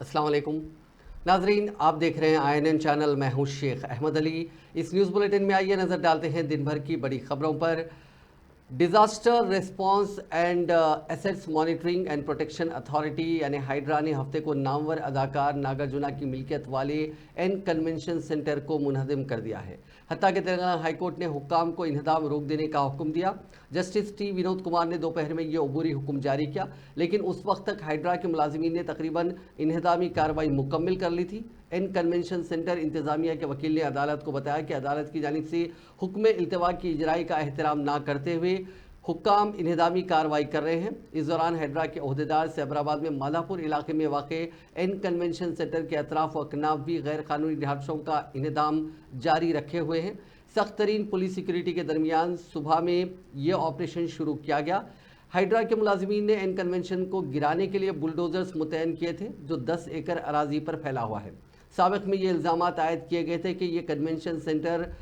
अस्सलाम वालेकुम नाजरीन, आप देख रहे हैं INN चैनल। मैं हूं शेख अहमद अली। इस न्यूज़ बुलेटिन में आइए नज़र डालते हैं दिन भर की बड़ी खबरों पर। Disaster response and assets monitoring and protection authority यानी हाइड्रा ने हफ्ते को नामवर अदाकार नागार्जुना की मिल्कियत वाले एन कन्वेंशन सेंटर को मुनहदिम कर दिया है। हत्ता कि तेलंगाना हाईकोर्ट ने हुक्काम को इन्हदाम रोक देने का हुक्म दिया। जस्टिस टी विनोद कुमार ने दोपहर में ये अबूरी हुक्म जारी किया, लेकिन उस वक्त तक हाइड्रा के मुलाजिमीन ने तकरीबन इन्हदामी कार्रवाई मुकम्मल कर ली थी। एन कन्वेंशन सेंटर इंतजामिया के वकील ने अदालत को बताया कि अदालत की जानिब से हुक्म इल्तवा की इजराई का एहतराम ना करते हुए हुक्काम इन्हदामी कार्रवाई कर रहे हैं। इस दौरान हैदरा के अहदेदार सैबराबाद में माधापुर इलाके में वाक़ एन कन्वेंशन सेंटर के अतराफ व अकनाफ भी गैर कानूनी रिहायशों का इन्हदाम जारी रखे हुए हैं। सख्त तरीन पुलिस सिक्योरिटी के दरमियान सुबह में यह ऑपरेशन शुरू किया गया। हाइड्रा के मुलाजिमीन ने एन कन्वेंशन को गिराने के लिए बुलडोजर्स मुतयन किए थे जो 10 एकड़ अराजी पर फैला हुआ है। साबिक़ में ये इल्ज़ाम आयद किए गए थे कि यह कन्वेंशन सेंटर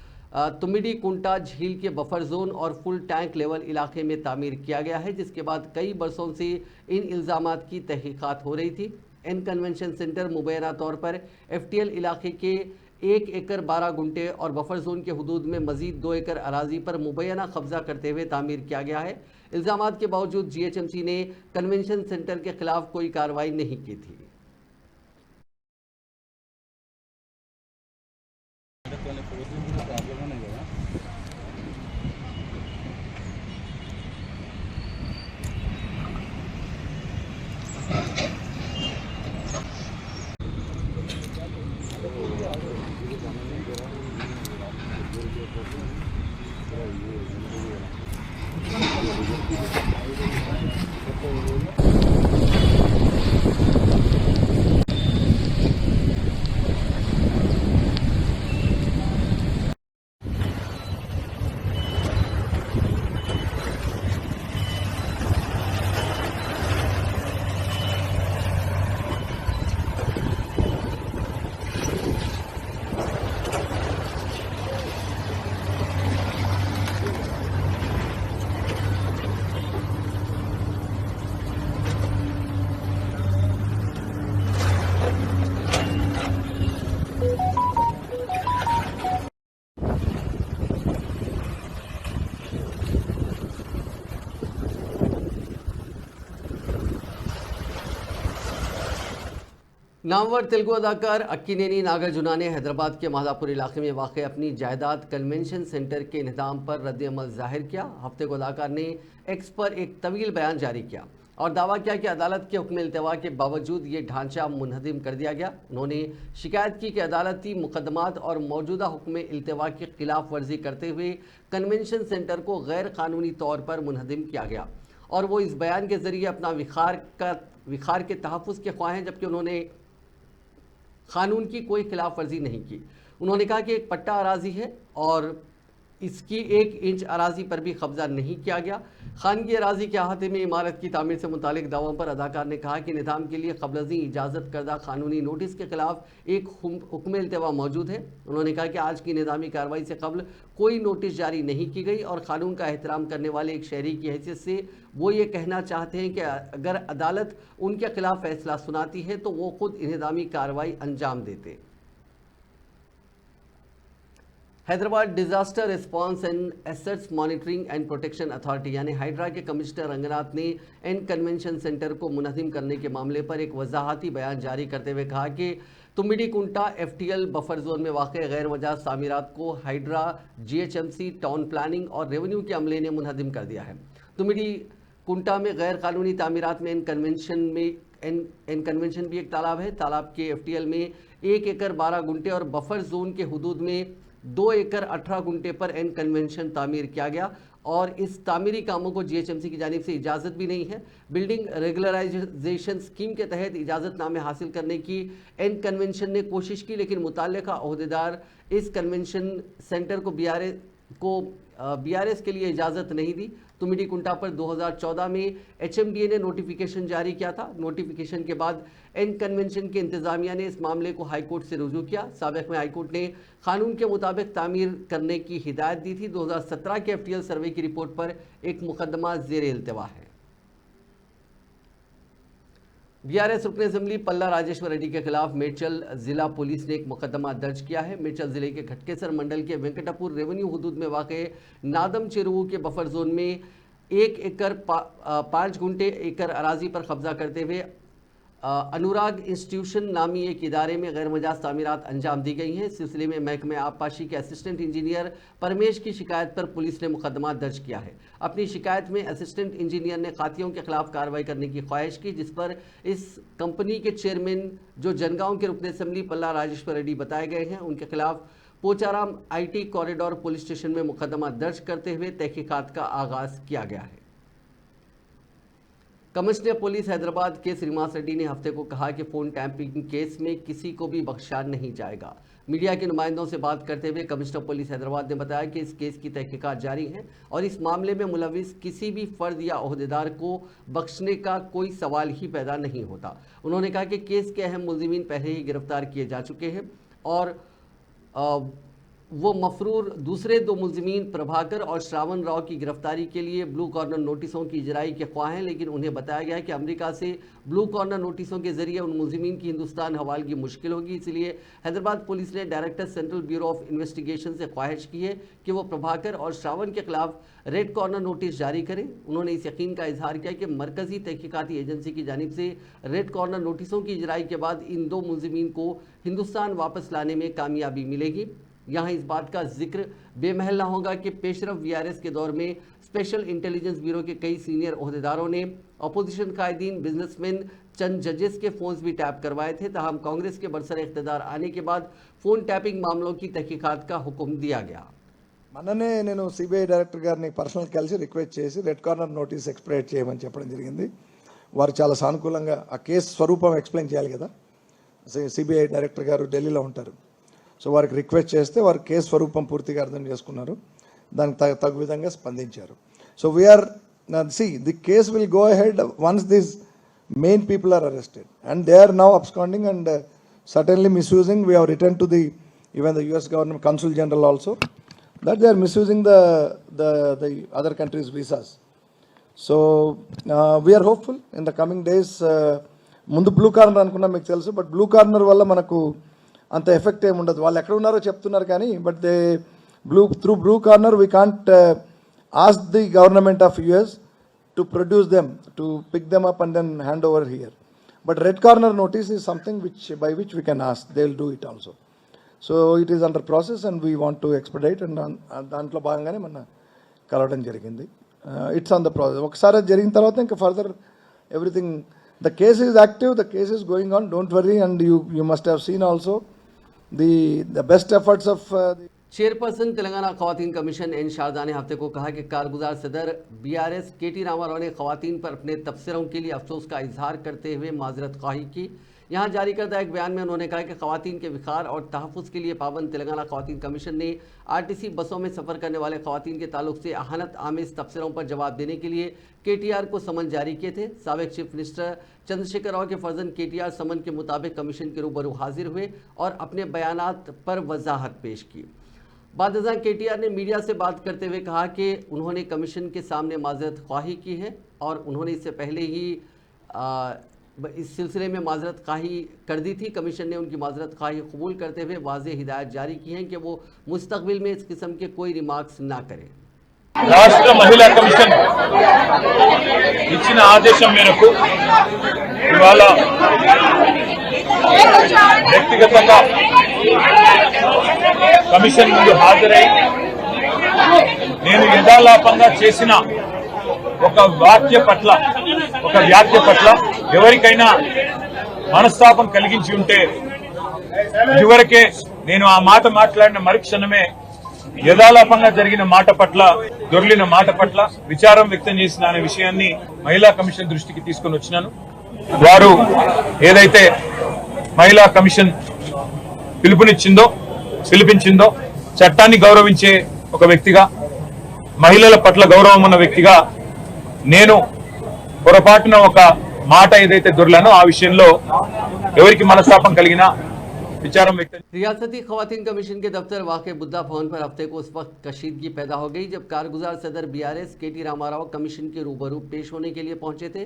तुमिडी कुंटा झील के बफर जोन और फुल टैंक लेवल इलाके में तामीर किया गया है, जिसके बाद कई बरसों से इन इल्ज़ामात की तहकीकात हो रही थी। एन कन्वेंशन सेंटर मुबैना तौर पर FTL इलाके के 1 एकड़ 12 गुंटे और बफर जोन के हदूद में मजीद 2 एकड़ अराजी पर मुबैना कब्जा करते हुए तामीर किया गया है। इल्ज़ामात के बावजूद GHMC ने कन्वेंशन सेंटर के खिलाफ कोई कार्रवाई नहीं की थी। नामवर तेलुगु अदाकार अक्किनेनी नागार्जुना ने हैदराबाद के माधापुर इलाके में वाक़ अपनी जायदाद कन्वेंशन सेंटर के इन्हदाम पर रद्द-ए-अमल जाहिर किया। हफ्ते को अदाकार ने एक्स पर एक तवील बयान जारी किया और दावा किया कि अदालत के हुक्म इल्तवा के बावजूद ये ढांचा मुनहदिम कर दिया गया। उन्होंने शिकायत की कि अदालती मुकदमात और मौजूदा हुक्म इल्तवा की खिलाफ वर्जी करते हुए कन्वेंशन सेंटर को गैर कानूनी तौर पर मुनहदिम किया गया और वो इस बयान के ज़रिए अपना विखार के तहफ़्फ़ुज़ के ख्वाह हैं, जबकि उन्होंने कानून की कोई खिलाफ वर्जी नहीं की। उन्होंने कहा कि एक पट्टा अराजी है और इसकी 1 इंच अराजी पर भी कब्जा नहीं किया गया। खानगी अराजी के अहाते में इमारत की तामीर से मुतालिक दावों पर अदाकार ने कहा कि निज़ाम के लिए क़ब्ल इजाज़त करदा कानूनी नोटिस के खिलाफ एक हुक्म इल्तवा मौजूद है। उन्होंने कहा कि आज की निज़ामी कार्रवाई से कबल कोई नोटिस जारी नहीं की गई और कानून का एहतराम करने वाले एक शहरी की हैसियत से वो ये कहना चाहते हैं कि अगर अदालत उनके खिलाफ फैसला सुनाती है तो वो खुद इन्हदामी कार्रवाई अंजाम देते। Hyderabad disaster response and assets monitoring and protection authority यानी हाइड्रा के कमिश्नर रंगनाथ ने एन कन्वेंशन सेंटर को मुनहदिम करने के मामले पर एक वजाहती बयान जारी करते हुए कहा कि तुमिडी कुंटा FTL बफर जोन में वाक़ गैर वजह तामीरात को हाइड्रा, GHMC, टाउन प्लानिंग और रेवेन्यू के अमले ने मुनहदिम कर दिया है। तुमिडी कुंटा में गैर कानूनी तामीरात में एन कन्वेंशन भी एक तालाब है। तालाब के FTL में 1 एकड़ 12 गुंटे और बफर जोन के हदूद में 2 एकड़ 18 गुंटे पर एन कन्वेंशन तामीर किया गया और इस तामीरी कामों को GHMC की जानिब से इजाज़त भी नहीं है। बिल्डिंग रेगुलराइजेशन स्कीम के तहत इजाज़तनामे हासिल करने की एन कन्वेंशन ने कोशिश की, लेकिन मुतल्लिका अहदेदार इस कन्वेंशन सेंटर को BRS के लिए इजाज़त नहीं दी। तुमिडी कुंटा पर 2014 में HMDA ने नोटिफिकेशन जारी किया था। नोटिफिकेशन के बाद एन कन्वेंशन के इंतजामिया ने इस मामले को हाईकोर्ट से रुजू किया। साबिक़ में हाईकोर्ट ने कानून के मुताबिक तामीर करने की हिदायत दी थी। 2017 के FTL सर्वे की रिपोर्ट पर एक मुकदमा ज़ेर इल्तवा है। बीआरएस रुकन असेंबली पल्ला राजेश्वर रेड्डी के खिलाफ मेडचल जिला पुलिस ने एक मुकदमा दर्ज किया है। मेडचल जिले के घटकेसर मंडल के वेंकटापुर रेवेन्यू हुदूद में वाक़ नादम चेरुवू के बफर जोन में 1 एकड़ 5 गुंठे एकड़ अराजी पर कब्जा करते हुए अनुराग इंस्टीट्यूशन नामी एक इदारे में गैर मजाज तामीरात अंजाम दी गई हैं। इस सिलसिले में महकमे आबपाशी के असिस्टेंट इंजीनियर परमेश की शिकायत पर पुलिस ने मुकदमा दर्ज किया है। अपनी शिकायत में असिस्टेंट इंजीनियर ने कातियों के खिलाफ कार्रवाई करने की ख्वाहिश की, जिस पर इस कंपनी के चेयरमैन जो जनगांव के रुकन असेंबली पल्ला राजेश्वर रेड्डी बताए गए हैं, उनके खिलाफ Pocharam IT corridor police station में मुकदमा दर्ज करते हुए तहकीकात का आगाज किया गया है। कमिश्नर पुलिस हैदराबाद के श्रीनिवास रेड्डी ने हफ्ते को कहा कि फोन टैंपरिंग केस में किसी को भी बख्शा नहीं जाएगा। मीडिया के नुमाइंदों से बात करते हुए कमिश्नर पुलिस हैदराबाद ने बताया कि इस केस की तहकीकात जारी है और इस मामले में मुलविस किसी भी फर्द या ओहदेदार को बख्शने का कोई सवाल ही पैदा नहीं होता। उन्होंने कहा कि केस के अहम मुलजिमीन पहले ही गिरफ्तार किए जा चुके हैं और वो मफरूर दूसरे 2 मुलजिमीन प्रभाकर और श्रावण राव की गिरफ्तारी के लिए ब्लू कॉर्नर नोटिसों की इजराई के ख्वाह हैं, लेकिन उन्हें बताया गया है कि अमेरिका से ब्लू कॉर्नर नोटिसों के जरिए उन मुलजिमीन की हिंदुस्तान हवालगी मुश्किल होगी। इसलिए हैदराबाद पुलिस ने director central bureau of investigation से ख्वाहिश की है कि वो प्रभाकर और श्रावण के खिलाफ रेड कॉर्नर नोटिस जारी करें। उन्होंने इस यकीन का इजहार किया कि मरकजी तहकीकाती एजेंसी की जानिब से रेड कॉर्नर नोटिसों की इजराई के बाद इन 2 मुलजिमीन को हिंदुस्तान वापस लाने में कामयाबी मिलेगी। यहाँ इस बात का जिक्र बेमहल ना होगा कि पेशरफ बीआरएस के दौर में स्पेशल इंटेलिजेंस ब्यूरो के कई सीनियर ओहदेदारों ने अपोजिशन कायदीन, बिजनेसमैन, चंद जजेस के फोन्स भी टैप करवाए थे। ताहम कांग्रेस के बरसर इख्तिदार आने के बाद फोन टैपिंग मामलों की तहकीकात का हुक्म दिया गया। మననే నేను సిబిఐ డైరెక్టర్ గారిని పర్సనల్ కలిసి రిక్వెస్ట్ చేసి రెడ్ కార్నర్ నోటీస్ ఎక్స్పెక్ట్ చేయమని చెప్పడం జరిగింది. వారు చాలా సానుకూలంగా ఆ కేసు స్వరూపం ఎక్స్ప్లెయిన్ చేయాలి కదా. సిబిఐ డైరెక్టర్ గారు ఢిల్లీలో ఉంటారు. సో వారికి రిక్వెస్ట్ చేస్తే వారు కేసు స్వరూపం పూర్తిగా అర్థం చేసుకున్నారు. దానికి తగు విధంగా స్పందించారు. So we're the case will go ahead once this main people are arrested and they are now absconding and certainly misusing. We have written to the even the US government consul general also that they are misusing the other countries' visas. So we are hopeful in the coming days. ముందు blue corner అనుకున్నా మీకు తెలుసు, but blue corner వల్ల మనకు అంత effect ఏమి ఉండదు. వాళ్ళు ఎక్కడ ఉన్నారో చెప్తున్నారు కానీ but they through blue corner we can't ask the government of US to produce them, to pick them up and then hand over here. But red corner notice is something by which we can ask, they will do it also. So it is under process and we want to expedite and దాంట్లో భాగంగానే మన కలవడం జరిగింది. It's on the process. ఒకసారి జరిగిన తర్వాత ఇంకా further everything, the case is active, the case is going on, don't worry. And you must have seen also the best efforts of chairperson Telangana खवातीन कमीशन N शारदा ने हफ्ते को कहा कि कारगुजार सदर BRS KT रामाराव ने खवातीन पर अपने तबसरों के लिए अफसोस का इजहार करते हुए माजरत ख्वाही की। यहाँ जारी करदा एक बयान में उन्होंने कहा कि खवातीन के विखार और तहफ़्फ़ुज़ के लिए पाबंद तेलंगाना खवातीन कमीशन ने RTC बसों में सफ़र करने वाले खवातीन के ताल्लुक से अहानत आमेज़ तबसरों पर जवाब देने के लिए KTR को समन जारी किए थे। साबिक़ चीफ मिनिस्टर चंद्रशेखर राव के फर्जंद KTR समन के मुताबिक कमीशन के रूबरू हाजिर हुए और अपने बयानात पर वजाहत पेश की। बाद KTR ने मीडिया से बात करते हुए कहा कि उन्होंने कमीशन के सामने माजरत ख्वाही की है और उन्होंने इससे पहले ही इस सिलसिले में माजरत ख्वाही कर दी थी। कमीशन ने उनकी माजरत ख्वाही कबूल करते हुए वाज़ेह हिदायत जारी की हैं कि वो मुस्तकबिल में इस किस्म के कोई रिमार्क्स ना करें। రాష్ట్ర మహిళా కమిషన్ ఇచ్చిన ఆదేశం మేరకు ఇవాళ వ్యక్తిగతంగా కమిషన్ ముందు హాజరై నేను యథాలాపంగా చేసిన ఒక వ్యాఖ్య పట్ల ఎవరికైనా మనస్తాపం కలిగించి ఉంటే ఇదివరకే నేను ఆ మాట మాట్లాడిన మరుక్షణమే యథాలాపంగా జరిగిన మాట పట్ల, దొర్లిన మాట పట్ల విచారం వ్యక్తం చేసిన అనే విషయాన్ని మహిళా కమిషన్ దృష్టికి తీసుకుని వచ్చినాను. వారు ఏదైతే మహిళా కమిషన్ పిలిపించిందో చట్టాన్ని గౌరవించే ఒక వ్యక్తిగా, మహిళల పట్ల గౌరవం ఉన్న వ్యక్తిగా నేను పొరపాటున ఒక మాట ఏదైతే దొర్లానో ఆ విషయంలో ఎవరికి మనస్తాపం కలిగినా विचारों में। रियासती खवातीन कमीशन के दफ्तर वाक़े बुद्धा भवन पर हफ्ते को उस वक्त कशीदगी पैदा हो गई जब कारगुजार सदर BRS KT रामाराव कमीशन के रूबरू पेश होने के लिए पहुंचे थे।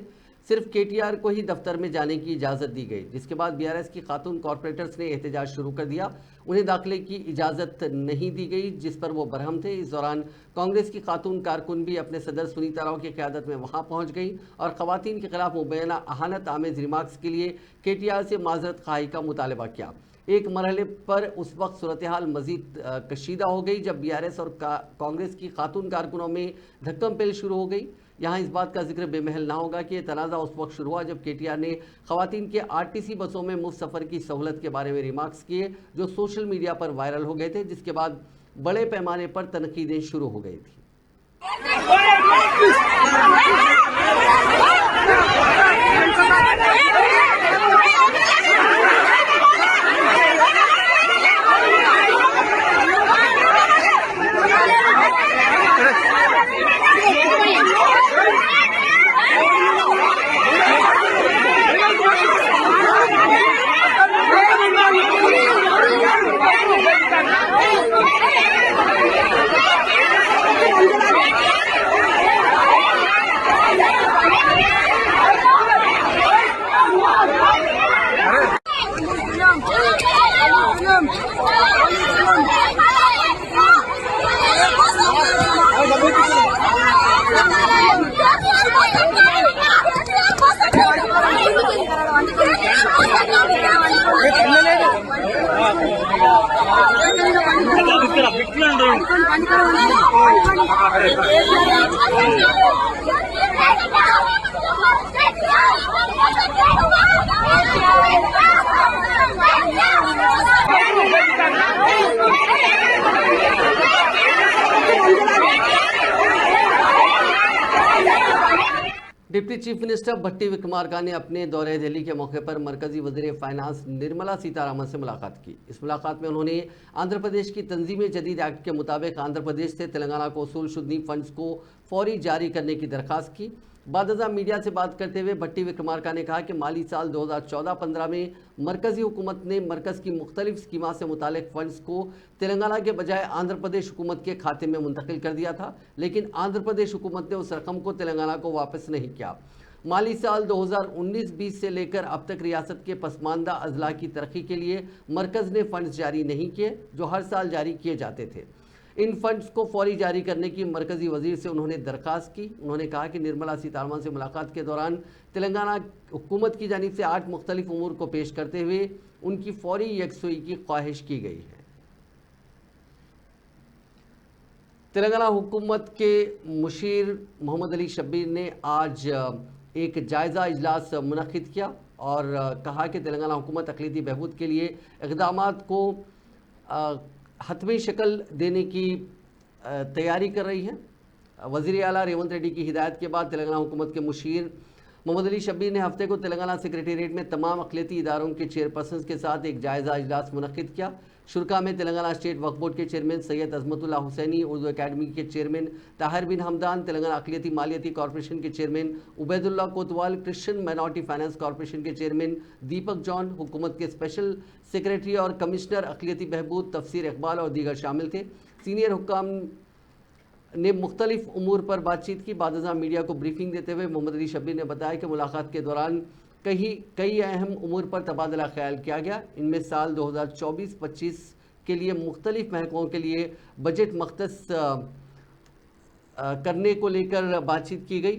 सिर्फ केटीआर को ही दफ्तर में जाने की इजाज़त दी गई, जिसके बाद बीआरएस की खातून कॉरपोरेटर्स ने एहतजाज शुरू कर दिया। उन्हें दाखिले की इजाज़त नहीं दी गई, जिस पर वो बरहम थे। इस दौरान कांग्रेस की खातून कारकुन भी अपने सदर सुनीता राव की क़यादत में वहां पहुंच गई और ख़वातीन के खिलाफ मुबैना अहानत आमेज़ रिमार्क्स के लिए केटीआर से माजरत खाही का मुतालबा किया। एक मरहले पर उस वक्त सूरत हाल मजीद कशीदा हो गई जब बीआरएस और कांग्रेस की खातून कारकुनों में धक्कम पेल शुरू हो गई। यहाँ इस बात का जिक्र बेमहल ना होगा कि यह तनाज़ा उस वक्त शुरू हुआ जब केटीआर ने खवातीन के आरटीसी बसों में मुफ्त सफ़र की सहूलत के बारे में रिमार्क्स किए, जो सोशल मीडिया पर वायरल हो गए थे, जिसके बाद बड़े पैमाने पर तनकीदें शुरू हो गई थी। डिप्टी चीफ मिनिस्टर भट्टी विक्रमार्का ने अपने दौरे दिल्ली के मौके पर मरकजी वज़ीर फाइनेंस निर्मला सीतारामन से मुलाकात की। इस मुलाकात में उन्होंने आंध्र प्रदेश की तंजीम जदीद एक्ट के मुताबिक आंध्र प्रदेश से तेलंगाना को उसूल शुद्धी फंड्स को फौरी जारी करने की दरख्वास्त की। बादजा मीडिया से बात करते हुए भट्टी विक्रमार्का ने कहा कि माली साल 2014-15 में मरकजी हुकूमत ने मरकज़ की मुख्तलिफ स्कीमा से मुतालिक फ़ंड्स को तेलंगाना के बजाय आंध्र प्रदेश हुकूमत के खाते में मुंतकिल कर दिया था, लेकिन आंध्र प्रदेश हुकूमत ने उस रकम को तेलंगाना को वापस नहीं किया। माली साल 2019-20 से लेकर अब तक रियासत के पसमानदा अजला की तरक्की के लिए मरकज़ ने फ़ंड्स जारी नहीं किए, जो हर साल जारी किए जाते थे। इन फंड्स को फौरी जारी करने की मरकजी वजीर से उन्होंने दरख्वास्त की। उन्होंने कहा कि निर्मला सीतारमन से मुलाकात के दौरान तेलंगाना हुकूमत की जानिब से 8 मुख्तलिफ उमूर को पेश करते हुए उनकी फौरी यकसुई की ख्वाहिश की गई है। तेलंगाना हुकूमत के मुशीर मोहम्मद अली शब्बीर ने आज एक जायज़ा इजलास मुनक़िद किया और कहा कि तेलंगाना हुकूमत अक़लियती बहबूद के लिए इक़दामात को हतमी शक्ल देने की तैयारी कर रही है। वज़ीर आला रेवंत रेड्डी की हिदायत के बाद तेलंगाना हुकूमत के मुशीर मोहम्मद अली शब्बीर ने हफ्ते को तेलंगाना सेक्रेटेरिएट में तमाम अक़लियती इदारों के चेयरपर्सन के साथ एक जायज़ा इजलास मुनक़िद किया। शुरा में तेलंगाना स्टेट वक्फ बोर्ड के चेयरमैन सैयद अजमतुल्लाह हुसैनी, उर्दू अकेडमी के चेयरमैन ताहिर बिन हमदान, तेलंगाना अक़लियती मालियती कॉरपोरेशन के chairman Ubaidullah Kotwal, Christian minority finance corporation के चेयरमैन दीपक जॉन, हुकूमत के स्पेशल सेक्रेटरी और कमिश्नर अक़लियती बहबूद तफसीर इकबाल और दीगर शामिल थे। सीनियर हुक्काम ने मुख्तलिफ उमूर पर बातचीत की। बादशाह मीडिया को ब्रीफिंग देते हुए मोहम्मद अली शब्बीर ने बताया कि मुलाकात के दौरान कई अहम उमूर पर तबादला ख्याल किया गया। इनमें साल 2024-25 के लिए मुख्तलिफ महकमों के लिए बजट मख्तस करने को लेकर बातचीत की गई।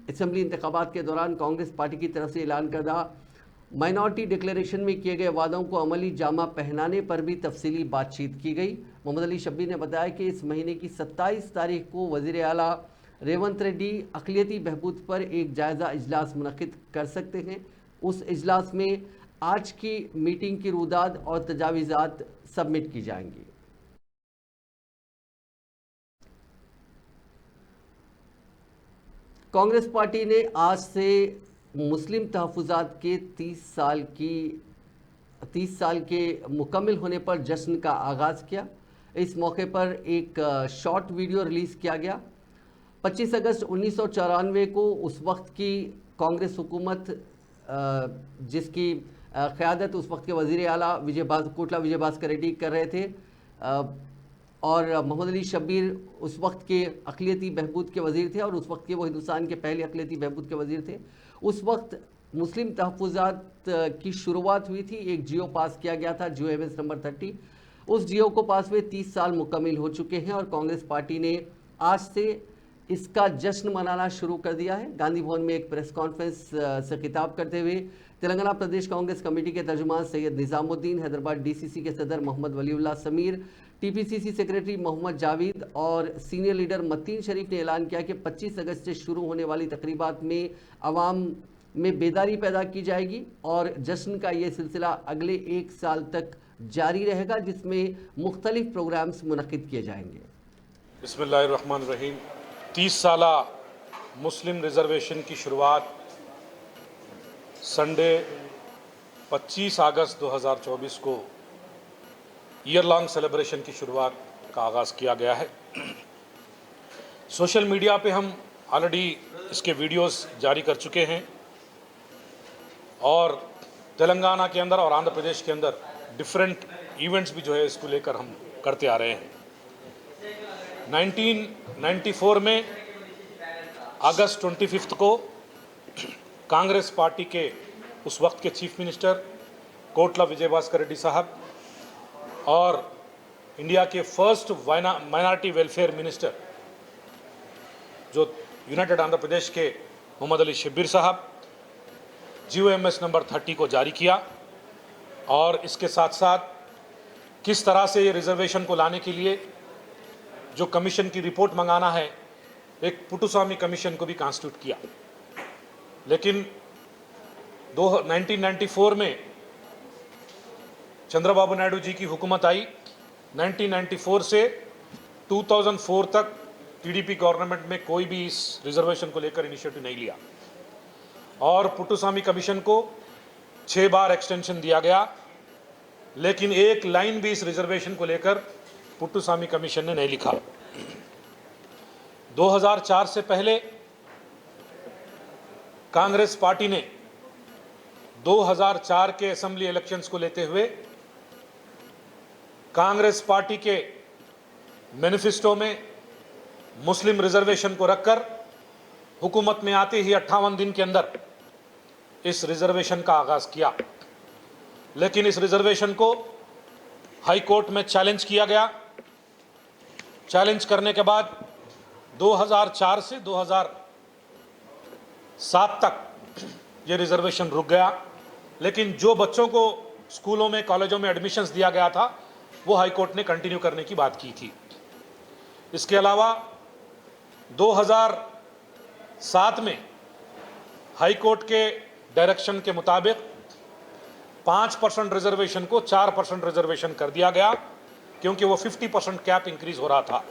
असम्बली इंतखाबात के दौरान कांग्रेस पार्टी की तरफ से ऐलान करदा माइनॉरिटी डिक्लेरेशन में किए गए वादों को अमली जामा पहनाने पर भी तफसीली बातचीत की गई। मोहम्मद अली शब्बीर ने बताया कि इस महीने की 27 तारीख को वज़ीर आला रेवंत रेड्डी अक़लियती बहबूद पर एक जायज़ा इजलास मुनक़िद कर सकते हैं। उस इजलास में आज की मीटिंग की रुदाद और तजावीज़ात सबमिट की जाएंगी। कांग्रेस पार्टी ने आज से मुस्लिम तहफ़्फ़ुज़ात के 30 साल के मुकम्मल होने पर जश्न का आगाज़ किया। इस मौके पर एक शॉर्ट वीडियो रिलीज़ किया गया। 25 अगस्त 1994 को उस वक्त की कांग्रेस हुकूमत जिसकी क़यादत उस वक्त के वज़ीर आला कोटला विजय भास्कर रेड्डी कर रहे थे और मोहम्मद अली शब्बीर उस वक्त के अक़लियती बहबूद के वज़ीर थे और उस वक्त के वो हिंदुस्तान के पहले अक़लियती बहबूद के वज़ीर थे। उस वक्त मुस्लिम तहफ़्फ़ुज़ात की शुरुआत हुई थी। एक जियो पास किया गया था, जियो MS नंबर 30। उस जियो को पास हुए 30 साल मुकम्मिल हो चुके हैं और कांग्रेस पार्टी ने आज से इसका जश्न मनाना शुरू कर दिया है। गांधी भवन में एक प्रेस कॉन्फ्रेंस से खिताब करते हुए तेलंगाना प्रदेश कांग्रेस कमेटी के तर्जुमान सैयद निज़ामुद्दीन, हैदराबाद DCC के सदर मोहम्मद वलीउल्लाह समीर, TPCC सेक्रेटरी मोहम्मद जावेद और सीनियर लीडर मतीन शरीफ ने ऐलान किया कि 25 अगस्त से शुरू होने वाली तकरीबात में अवाम में बेदारी पैदा की जाएगी और जश्न का ये सिलसिला अगले 1 साल तक जारी रहेगा, जिसमें मुख्तलिफ प्रोग्राम्स मुनक्किद किए जाएंगे। बिस्मिल्लाहिर्रहमानिर्रहीम। 30 साला मुस्लिम रिजर्वेशन की शुरुआत संडे 25 अगस्त 2024 को ईयर लॉन्ग सेलिब्रेशन की शुरुआत का आगाज़ किया गया है। सोशल मीडिया पे हम ऑलरेडी इसके वीडियोस जारी कर चुके हैं और तेलंगाना के अंदर और आंध्र प्रदेश के अंदर डिफरेंट इवेंट्स भी जो है इसको लेकर हम करते आ रहे हैं। 1994 में अगस्त 25 को कांग्रेस पार्टी के उस वक्त के चीफ मिनिस्टर कोटला विजयभास्कर रेड्डी साहब और इंडिया के फर्स्ट माइनॉरिटी वेलफेयर मिनिस्टर जो यूनाइटेड आंध्र प्रदेश के मोहम्मद अली शब्बीर साहब जियो MS नंबर 30 को जारी किया और इसके साथ साथ किस तरह से ये रिजर्वेशन को लाने के लिए जो कमीशन की रिपोर्ट मंगाना है, एक पुटुस्वामी कमीशन को भी कॉन्स्टिट्यूट किया। लेकिन 1994 में चंद्रबाबू नायडू जी की हुकूमत आई। 1994 से 2004 तक TDP गवर्नमेंट में कोई भी इस रिजर्वेशन को लेकर इनिशिएटिव नहीं लिया और पुटुस्वामी कमीशन को 6 बार एक्सटेंशन दिया गया, लेकिन एक लाइन भी इस रिजर्वेशन को लेकर पुटुस्वामी कमीशन ने नहीं लिखा। 2004 से पहले कांग्रेस पार्टी ने 2004 के असेंबली इलेक्शंस को लेते हुए कांग्रेस पार्टी के मैनिफेस्टो में मुस्लिम रिजर्वेशन को रखकर हुकूमत में आते ही 58 दिन के अंदर इस रिजर्वेशन का आगाज किया। लेकिन इस रिजर्वेशन को हाई कोर्ट में चैलेंज किया गया। चैलेंज करने के बाद 2004 से 2007 तक ये रिजर्वेशन रुक गया। लेकिन जो बच्चों को स्कूलों में कॉलेजों में एडमिशन्स दिया गया था वो हाई कोर्ट ने कंटिन्यू करने की बात की थी। इसके अलावा 2007 में हाई कोर्ट के डायरेक्शन के मुताबिक 5% रिजर्वेशन को 4% रिजर्वेशन कर दिया गया, क्योंकि वो 50% कैप इंक्रीज हो रहा था।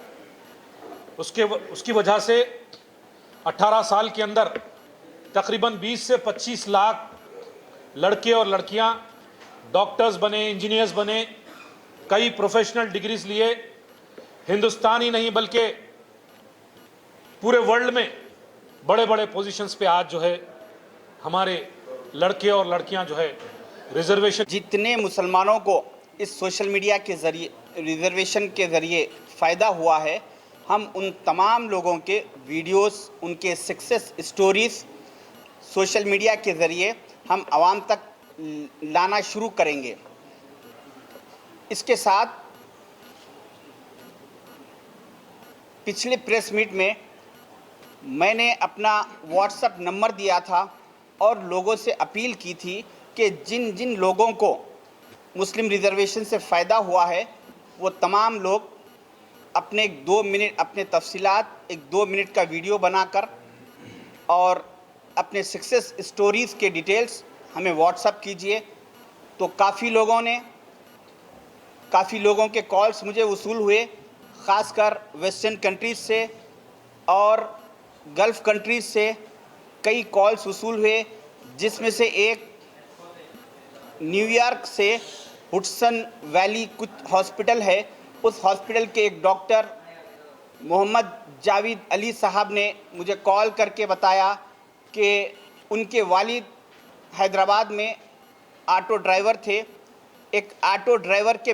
उसकी वजह से 18 साल के अंदर तकरीबन 20 से 25 लाख लड़के और लड़कियां डॉक्टर्स बने, इंजीनियर्स बने, कई प्रोफेशनल डिग्रीज लिए, हिंदुस्तान ही नहीं बल्कि पूरे वर्ल्ड में बड़े बड़े पोजीशंस पे आज जो है हमारे लड़के और लड़कियां जो है रिजर्वेशन। जितने मुसलमानों को इस सोशल मीडिया के ज़रिए रिजर्वेशन के ज़रिए फ़ायदा हुआ है, हम उन तमाम लोगों के वीडियोस, उनके सक्सेस स्टोरीज़ सोशल मीडिया के ज़रिए हम आवाम तक लाना शुरू करेंगे। इसके साथ पिछले प्रेस मीट में मैंने अपना व्हाट्सएप नंबर दिया था और लोगों से अपील की थी कि जिन जिन लोगों को मुस्लिम रिजर्वेशन से फ़ायदा हुआ है वो तमाम लोग अपने 2 मिनट अपने तफसीलात 2 मिनट का वीडियो बनाकर और अपने सक्सेस स्टोरीज़ के डिटेल्स हमें व्हाट्सएप कीजिए। तो काफ़ी लोगों के कॉल्स मुझे वसूल हुए, ख़ासकर वेस्टर्न कंट्रीज़ से और गल्फ़ कंट्रीज़ से कई कॉल्स वसूल हुए, जिसमें से एक न्यूयॉर्क से हुडसन वैली कुछ हॉस्पिटल है, उस हॉस्पिटल के एक डॉक्टर मोहम्मद जावेद अली साहब ने मुझे कॉल करके बताया कि उनके वालिद हैदराबाद में ऑटो ड्राइवर थे। एक ऑटो ड्राइवर के